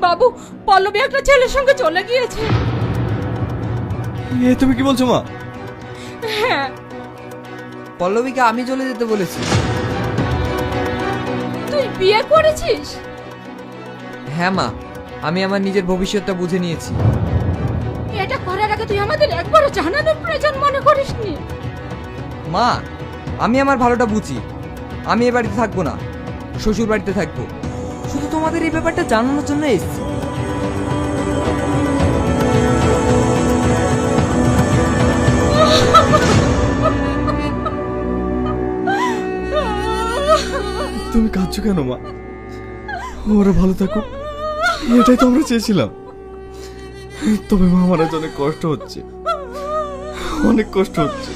বাবু, পল্লবী একটা ছেলের সঙ্গে চলে গিয়েছে। এ তুমি কি বলছো মা? হ্যাঁ। পল্লবীকে আমি চলে যেতে বলেছি। তুই বিয়ে করেছিস? হ্যাঁ মা, আমি আমার নিজের ভবিষ্যৎটা বুঝে নিয়েছি। এটা করার আগে তুই আমাদের একবারও জানানোর প্রয়োজন মনে করিসনি? মা, আমি আমার ভালোটা বুঝি। আমি এ বাড়িতে থাকবো না, শ্বশুর বাড়িতে থাকবো। শুধু তোমাদের এই ব্যাপারটা জানানোর জন্য এসেছি। তুমি কাঁদছো কেন মা? ওরা ভালো থাকুক, এটাই তো আমরা চেয়েছিলাম। তবে মা, আমার আজ অনেক কষ্ট হচ্ছে, অনেক কষ্ট হচ্ছে।